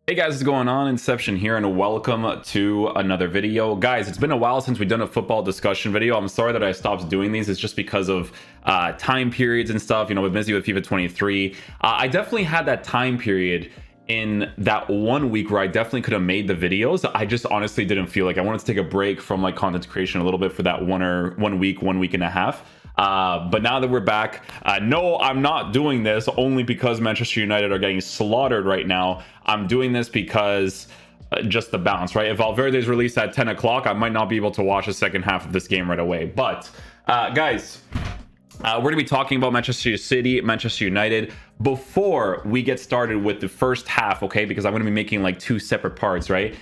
Hey guys, what's going on? Inception here, and welcome to another video. Guys, it's been a while since we've done a football discussion video. I'm sorry that I stopped doing these. It's just because of time periods and stuff. You know, we're busy with FIFA 23. I definitely had that time period in that 1 week where I definitely could have made the videos. I just honestly didn't feel like I wanted to take a break from like content creation a little bit for that 1 week and a half. But now that we're back, no, I'm not doing this only because Manchester United are getting slaughtered right now. I'm doing this because just the balance, right? If Valverde's released at 10 o'clock, I might not be able to watch the second half of this game right away. But guys, we're going to be talking about Manchester City, Manchester United before we get started with the first half, okay? Because I'm going to be making like two separate parts, right?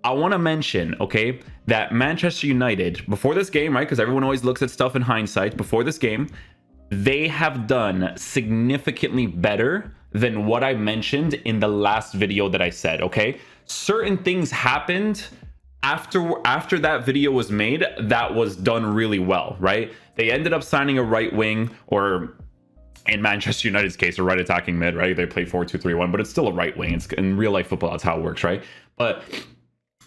I want to mention, okay, that Manchester United, before this game, right, because everyone always looks at stuff in hindsight, before this game, they have done significantly better than what I mentioned in the last video that I said, okay? Certain things happened after that video was made that was done really well, right? They ended up signing a right wing, or in Manchester United's case, a right attacking mid, right? They play 4-2-3-1, but it's still a right wing. It's in real life football, that's how it works, right? But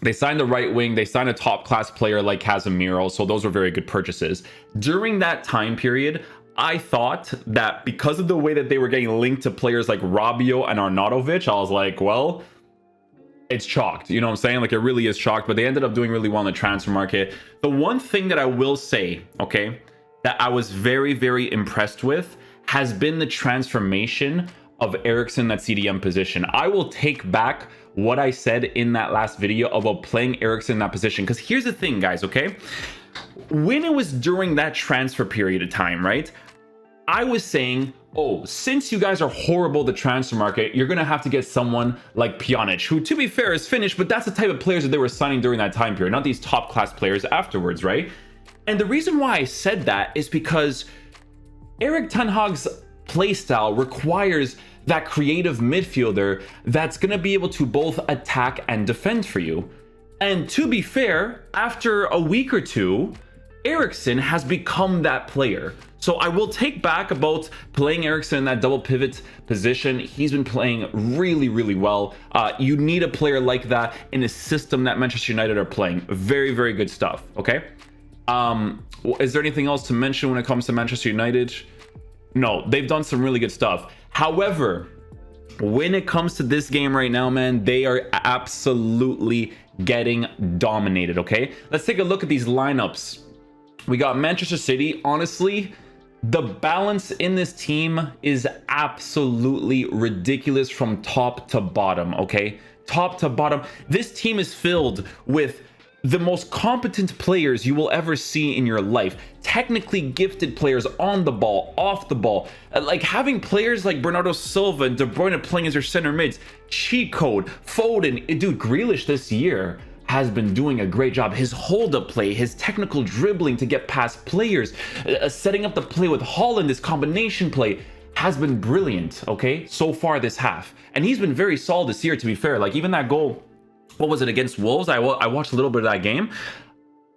they signed the right wing. They signed a top class player like Casemiro. So those were very good purchases. During that time period, I thought that because of the way that they were getting linked to players like Rabiot and Arnautovic, I was like, well, it's chalked. You know what I'm saying? Like, it really is chalked. But they ended up doing really well in the transfer market. The one thing that I will say, okay, that I was very, very impressed with has been the transformation of Eriksen at CDM position. I will take back what I said in that last video about playing Eriksen in that position. Because here's the thing, guys, okay? When it was during that transfer period of time, right? I was saying, oh, since you guys are horrible at the transfer market, you're going to have to get someone like Pjanic, who, to be fair, is finished, but that's the type of players that they were signing during that time period, not these top class players afterwards, right? And the reason why I said that is because Erik ten Hag's playstyle requires that creative midfielder that's going to be able to both attack and defend for you. And to be fair, after a week or two, Eriksen has become that player. So I will take back about playing Eriksen in that double pivot position. He's been playing really, really well. You need a player like that in a system that Manchester United are playing. Very, very good stuff, okay? Is there anything else to mention when it comes to Manchester United? No, they've done some really good stuff. However, when it comes to this game right now, man, they are absolutely getting dominated, okay? Let's take a look at these lineups. We got Manchester City. Honestly, the balance in this team is absolutely ridiculous from top to bottom, okay? Top to bottom. This team is filled with the most competent players you will ever see in your life. Technically gifted players on the ball, off the ball. Like having players like Bernardo Silva and De Bruyne playing as your center mids. Cheat code, Foden. Dude, Grealish this year has been doing a great job. His hold-up play, his technical dribbling to get past players, setting up the play with Haaland, this combination play has been brilliant, okay? So far this half. And he's been very solid this year, to be fair. Like even that goal, what was it, against Wolves? I watched a little bit of that game.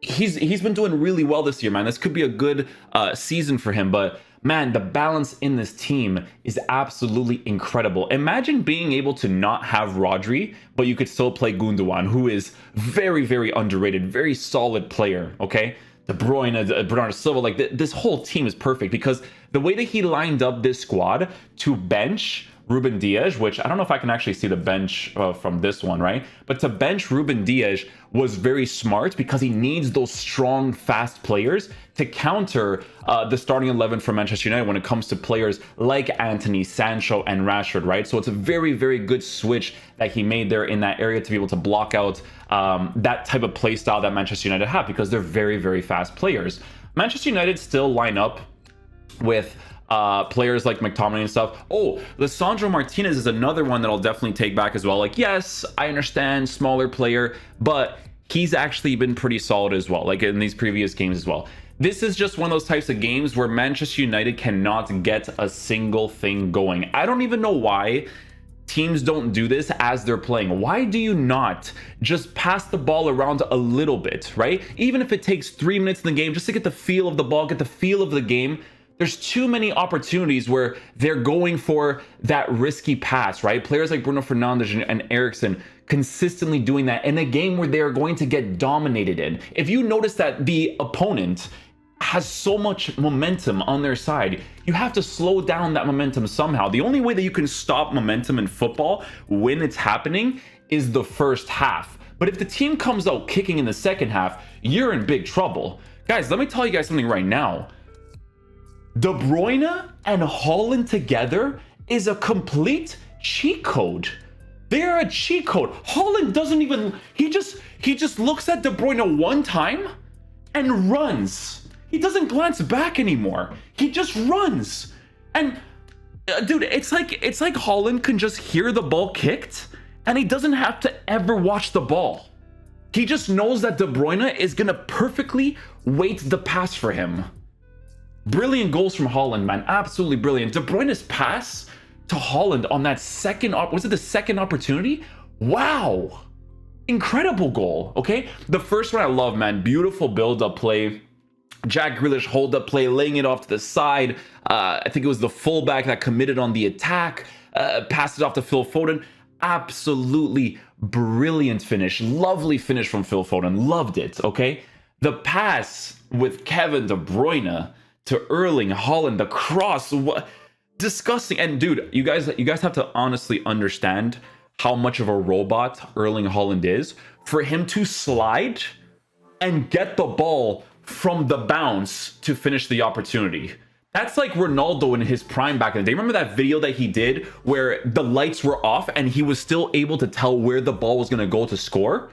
He's been doing really well this year, man. This could be a good season for him, but man, the balance in this team is absolutely incredible. Imagine being able to not have Rodri, but you could still play Gundogan, who is very, very underrated, very solid player, okay? De Bruyne, Bernardo Silva, like this whole team is perfect because the way that he lined up this squad to bench Ruben Dias, which I don't know if I can actually see the bench from this one, right? But to bench Ruben Dias was very smart because he needs those strong, fast players to counter the starting 11 for Manchester United when it comes to players like Anthony, Sancho, and Rashford, right? So it's a very, very good switch that he made there in that area to be able to block out that type of play style that Manchester United have because they're very, very fast players. Manchester United still line up with players like McTominay and stuff. Oh, Lisandro Martinez is another one that I'll definitely take back as well. Like, yes, I understand, smaller player, but he's actually been pretty solid as well, like in these previous games as well. This is just one of those types of games where Manchester United cannot get a single thing going. I don't even know why teams don't do this as they're playing. Why do you not just pass the ball around a little bit, right? Even if it takes 3 minutes in the game just to get the feel of the ball, get the feel of the game. There's too many opportunities where they're going for that risky pass, right? Players like Bruno Fernandes and Eriksen consistently doing that in a game where they are going to get dominated in. If you notice that the opponent has so much momentum on their side, you have to slow down that momentum somehow. The only way that you can stop momentum in football when it's happening is the first half. But if the team comes out kicking in the second half, you're in big trouble. Guys, let me tell you guys something right now. De Bruyne and Haaland together is a complete cheat code. They're a cheat code. Haaland doesn't even, he just looks at De Bruyne one time and runs. He doesn't glance back anymore. He just runs. And dude, it's like Haaland can just hear the ball kicked and he doesn't have to ever watch the ball. He just knows that De Bruyne is gonna perfectly wait the pass for him. Brilliant goals from Haaland, man. Absolutely brilliant. De Bruyne's pass to Haaland on that second, was it the second opportunity? Wow. Incredible goal, okay? The first one I love, man. Beautiful build-up play. Jack Grealish hold-up play, laying it off to the side. I think it was the fullback that committed on the attack. Passed it off to Phil Foden. Absolutely brilliant finish. Lovely finish from Phil Foden. Loved it, okay? The pass with Kevin De Bruyne to Erling Haaland, the cross, what disgusting. And dude, you guys have to honestly understand how much of a robot Erling Haaland is for him to slide and get the ball from the bounce to finish the opportunity. That's like Ronaldo in his prime back in the day. Remember that video that he did where the lights were off and he was still able to tell where the ball was going to go to score?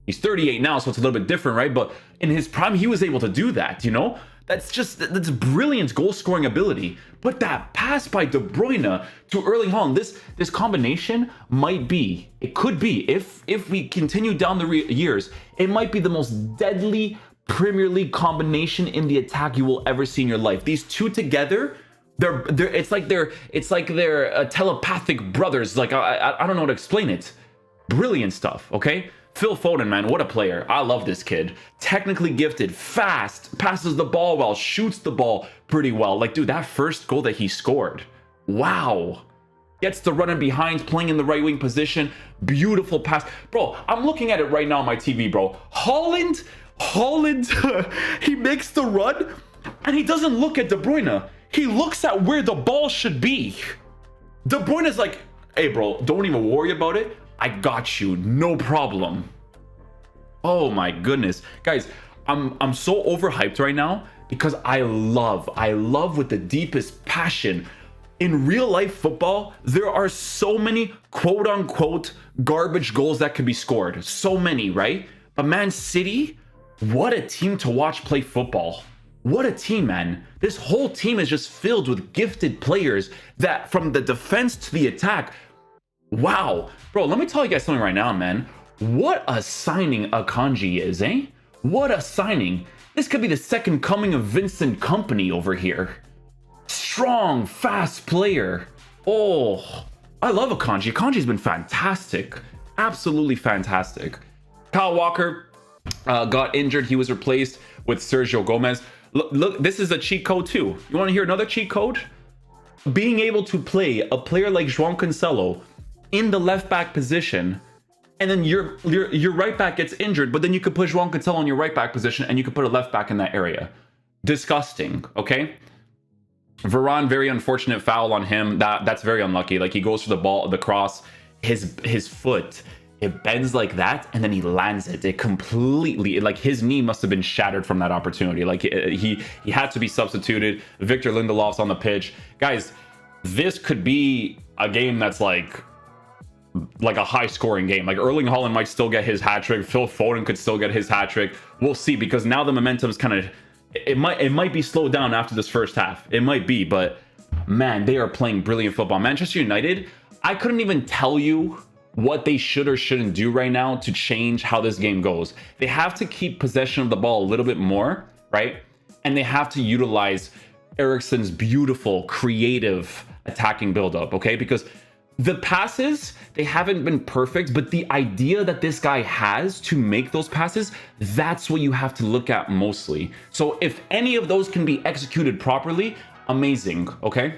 He's 38 now, so it's a little bit different, right? But in his prime, he was able to do that, you know? That's brilliant goal scoring ability. But that pass by De Bruyne to Erling Haaland, this combination might be, it could be, if we continue down the years, it might be the most deadly Premier League combination in the attack you will ever see in your life. These two together, it's like they're telepathic brothers. Like I don't know how to explain it. Brilliant stuff, okay? Phil Foden, man, what a player. I love this kid. Technically gifted, fast, passes the ball well, shoots the ball pretty well. Like, dude, that first goal that he scored, wow. Gets the running behind, playing in the right wing position. Beautiful pass. Bro, I'm looking at it right now on my TV, bro. Haaland, he makes the run and he doesn't look at De Bruyne. He looks at where the ball should be. De Bruyne is like, hey, bro, don't even worry about it. I got you, no problem. Oh my goodness. Guys, I'm so overhyped right now because I love with the deepest passion. In real life football, there are so many quote unquote garbage goals that can be scored. So many, right? But Man City, what a team to watch play football. What a team, man. This whole team is just filled with gifted players that from the defense to the attack. Wow. Bro, let me tell you guys something right now, man. What a signing Akanji is, eh? What a signing. This could be the second coming of Vincent Kompany over here. Strong, fast player. Oh, I love Akanji. Akanji's been fantastic. Absolutely fantastic. Kyle Walker got injured. He was replaced with Sergio Gomez. Look, this is a cheat code too. You want to hear another cheat code? Being able to play a player like João Cancelo in the left back position, and then your right back gets injured, but then you could put João Cancelo in your right back position and you could put a left back in that area. Disgusting, okay? Varane, very unfortunate foul on him. That's very unlucky. Like, he goes for the ball, the cross, his foot, it bends like that, and then he lands it. It completely, like, his knee must have been shattered from that opportunity. Like, he had to be substituted. Victor Lindelof's on the pitch. Guys, this could be a game that's like a high scoring game. Like, Erling Haaland might still get his hat trick. Phil Foden could still get his hat trick. We'll see, because now the momentum's kind of, it might be slowed down after this first half. It might be, but man, they are playing brilliant football. Manchester United, I couldn't even tell you what they should or shouldn't do right now to change how this game goes. They have to keep possession of the ball a little bit more, right? And they have to utilize Eriksen's beautiful, creative attacking buildup, okay? Because the passes, they haven't been perfect, but the idea that this guy has to make those passes, that's what you have to look at mostly. So if any of those can be executed properly, amazing, okay?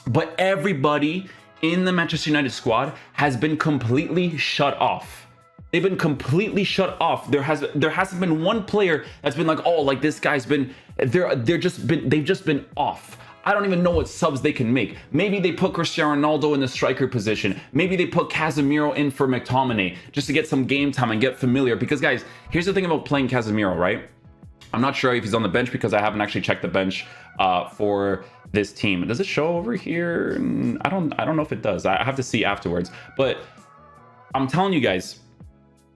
But everybody in the Manchester United squad has been completely shut off. They've been completely shut off. There hasn't been one player that's been like, oh, like this guy's been, they've just been off. I don't even know what subs they can make. Maybe they put Cristiano Ronaldo in the striker position. Maybe they put Casemiro in for McTominay just to get some game time and get familiar. Because guys, here's the thing about playing Casemiro, right? I'm not sure if he's on the bench because I haven't actually checked the bench for this team. Does it show over here? I don't know if it does. I have to see afterwards. But I'm telling you guys,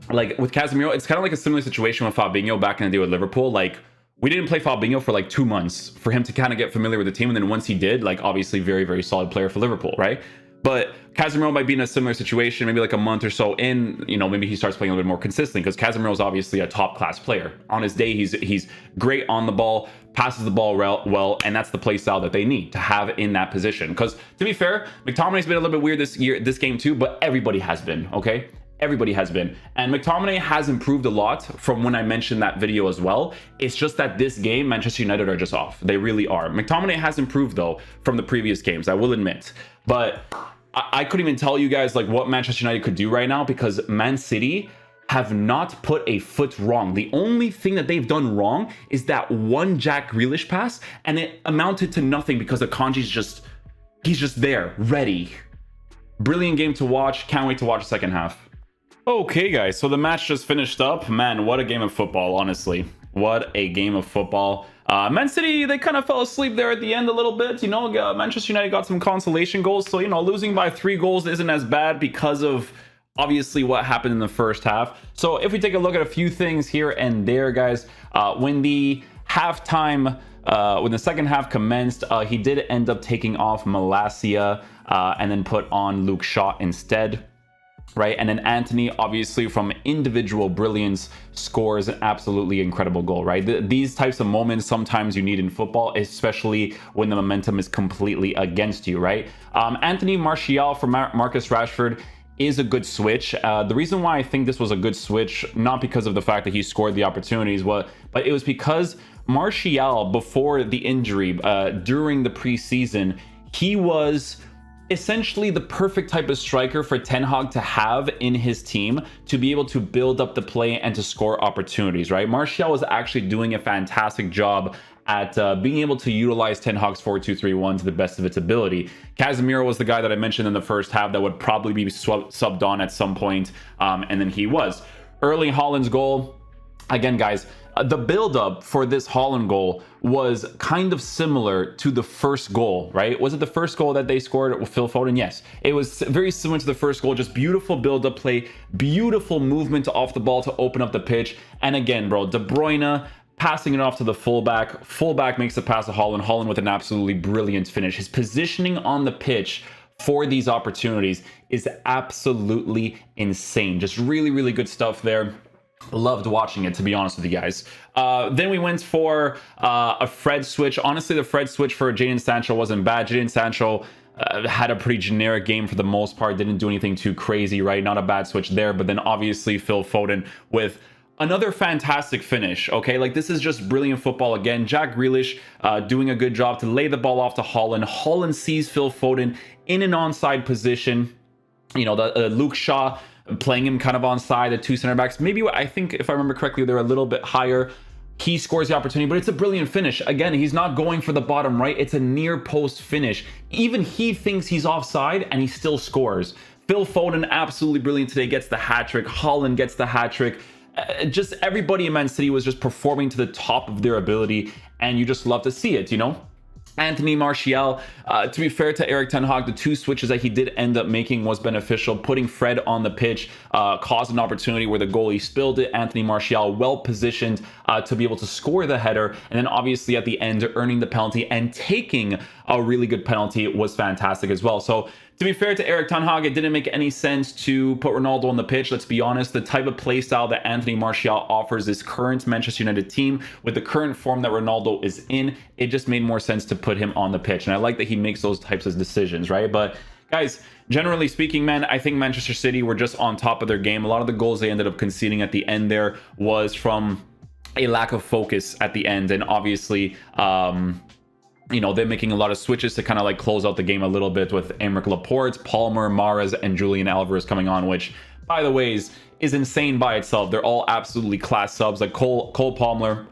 like with Casemiro, it's kind of like a similar situation with Fabinho back in the day with Liverpool. Like, we didn't play Fabinho for like 2 months for him to kind of get familiar with the team. And then once he did, like obviously very, very solid player for Liverpool, right? But Casemiro might be in a similar situation, maybe like a month or so in, you know, maybe he starts playing a little bit more consistently because Casemiro is obviously a top class player. On his day, he's great on the ball, passes the ball well, and that's the play style that they need to have in that position. Because to be fair, McTominay's been a little bit weird this game too, but everybody has been, okay? Everybody has been. And McTominay has improved a lot from when I mentioned that video as well. It's just that this game, Manchester United are just off. They really are. McTominay has improved though from the previous games, I will admit. But I couldn't even tell you guys like what Manchester United could do right now because Man City have not put a foot wrong. The only thing that they've done wrong is that one Jack Grealish pass, and it amounted to nothing because Akanji's he's just there, ready. Brilliant game to watch. Can't wait to watch the second half. Okay, guys, so the match just finished up. Man, what a game of football, honestly. What a game of football. Man City, they kind of fell asleep there at the end a little bit. You know, Manchester United got some consolation goals. So, you know, losing by 3 goals isn't as bad because of obviously what happened in the first half. So if we take a look at a few things here and there, guys, when the halftime, when the second half commenced, he did end up taking off Malacia and then put on Luke Shaw instead. Right, and then Antony, obviously from individual brilliance, scores an absolutely incredible goal, right? These types of moments sometimes you need in football, especially when the momentum is completely against you, right? Anthony Martial for Marcus Rashford is a good switch. The reason why I think this was a good switch, not because of the fact that he scored the opportunities, but it was because Martial, before the injury, during the preseason, he was essentially the perfect type of striker for Ten Hag to have in his team to be able to build up the play and to score opportunities, right? Martial was actually doing a fantastic job at being able to utilize Ten Hag's 4-2-3-1 to the best of its ability. Casemiro was the guy that I mentioned in the first half that would probably be subbed on at some point, and then he was. Erling Haaland's goal, again, guys, the build-up for this Haaland goal was kind of similar to the first goal, right? Was it the first goal that they scored with Phil Foden? Yes. It was very similar to the first goal, just beautiful build-up play, beautiful movement off the ball to open up the pitch. And again, bro, De Bruyne passing it off to the fullback. Fullback makes the pass to Haaland. Haaland with an absolutely brilliant finish. His positioning on the pitch for these opportunities is absolutely insane. Just really, really good stuff there. Loved watching it, to be honest with you guys. Then we went for a Fred switch. Honestly, the Fred switch for Jadon Sancho wasn't bad. Jadon Sancho had a pretty generic game for the most part. Didn't do anything too crazy, right? Not a bad switch there. But then obviously Phil Foden with another fantastic finish, okay? Like, this is just brilliant football again. Jack Grealish doing a good job to lay the ball off to Haaland. Haaland sees Phil Foden in an onside position. You know, the Luke Shaw playing him kind of onside, the 2 center backs. Maybe, I think, if I remember correctly, they're a little bit higher. He scores the opportunity, but it's a brilliant finish. Again, he's not going for the bottom right. It's a near post finish. Even he thinks he's offside, and he still scores. Phil Foden, absolutely brilliant today, gets the hat-trick. Haaland gets the hat-trick. Just everybody in Man City was just performing to the top of their ability, and you just love to see it, you know? Anthony Martial, to be fair to Erik Ten Hag, the 2 switches that he did end up making was beneficial. Putting Fred on the pitch caused an opportunity where the goalie spilled it. Anthony Martial well positioned to be able to score the header. And then obviously at the end, earning the penalty and taking a really good penalty was fantastic as well. So to be fair to Erik Ten Hag, it didn't make any sense to put Ronaldo on the pitch. Let's be honest, the type of play style that Anthony Martial offers this current Manchester United team with the current form that Ronaldo is in, it just made more sense to put him on the pitch. And I like that he makes those types of decisions, right? But guys, generally speaking, man, I think Manchester City were just on top of their game. A lot of the goals they ended up conceding at the end there was from a lack of focus at the end. And obviously, You know, they're making a lot of switches to kind of like close out the game a little bit with Aymeric Laporte, Palmer, Mahrez, and Julian Alvarez coming on, which, by the way, is insane by itself. They're all absolutely class subs. Like Cole Palmer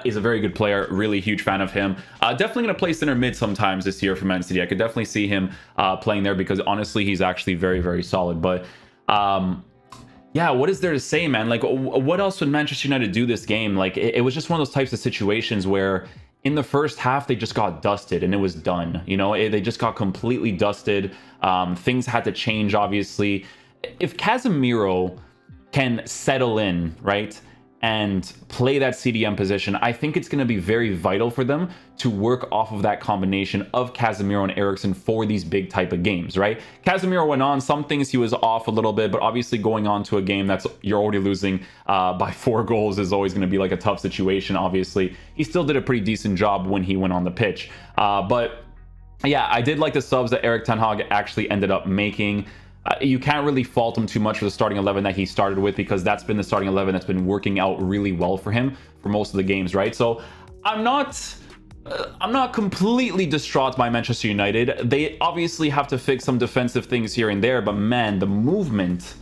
is a very good player. Really huge fan of him. Definitely going to play center mid sometimes this year for Man City. I could definitely see him playing there because honestly, he's actually very, very solid. But yeah, what is there to say, man? Like, what else would Manchester United do this game? Like, it was just one of those types of situations where in the first half, they just got dusted and it was done. You know, they just got completely dusted. Things had to change, obviously. If Casemiro can settle in, right, and play that CDM position, I think it's going to be very vital for them to work off of that combination of Casemiro and Eriksen for these big type of games, right? Casemiro went on, some things he was off a little bit, but obviously going on to a game that's you're already losing by 4 goals is always going to be like a tough situation, obviously. He still did a pretty decent job when he went on the pitch. But yeah, I did like the subs that Erik ten Hag actually ended up making. You can't really fault him too much for the starting 11 that he started with because that's been the starting 11 that's been working out really well for him for most of the games, right? So I'm not completely distraught by Manchester United. They obviously have to fix some defensive things here and there, but man, the movement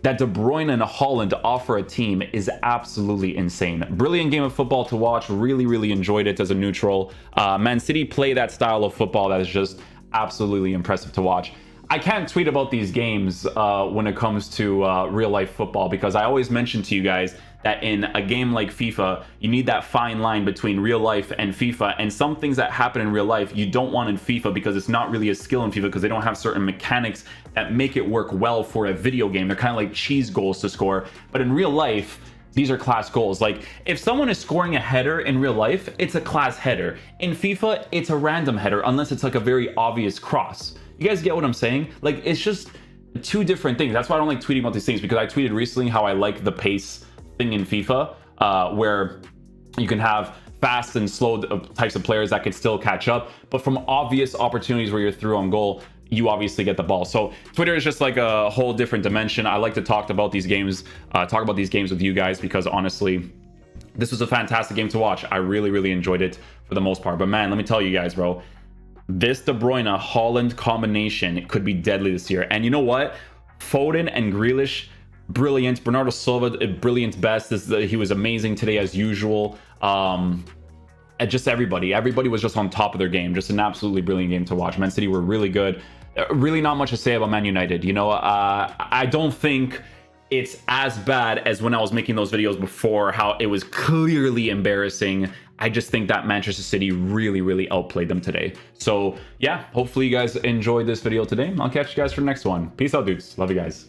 that De Bruyne and Haaland offer a team is absolutely insane. Brilliant game of football to watch. Really, really enjoyed it as a neutral. Man City play that style of football that is just absolutely impressive to watch. I can't tweet about these games when it comes to real life football because I always mention to you guys that in a game like FIFA, you need that fine line between real life and FIFA, and some things that happen in real life you don't want in FIFA because it's not really a skill in FIFA because they don't have certain mechanics that make it work well for a video game. They're kind of like cheese goals to score, but in real life, these are class goals. Like if someone is scoring a header in real life, it's a class header. In FIFA, it's a random header unless it's like a very obvious cross. You guys get what I'm saying? Like, it's just two different things. That's why I don't like tweeting about these things, because I tweeted recently how I like the pace thing in FIFA, where you can have fast and slow types of players that could still catch up. But from obvious opportunities where you're through on goal, you obviously get the ball. So Twitter is just like a whole different dimension. I like to talk about these games with you guys because honestly, this was a fantastic game to watch. I really, really enjoyed it for the most part. But man, let me tell you guys, bro. This De Bruyne Haaland combination could be deadly this year. And you know what? Foden and Grealish, brilliant. Bernardo Silva, brilliant best. He was amazing today as usual. And just everybody was just on top of their game. Just an absolutely brilliant game to watch. Man City were really good. Really not much to say about Man United. You know, I don't think it's as bad as when I was making those videos before, how it was clearly embarrassing. I just think that Manchester City really, really outplayed them today. So yeah, hopefully you guys enjoyed this video today. I'll catch you guys for the next one. Peace out, dudes. Love you guys.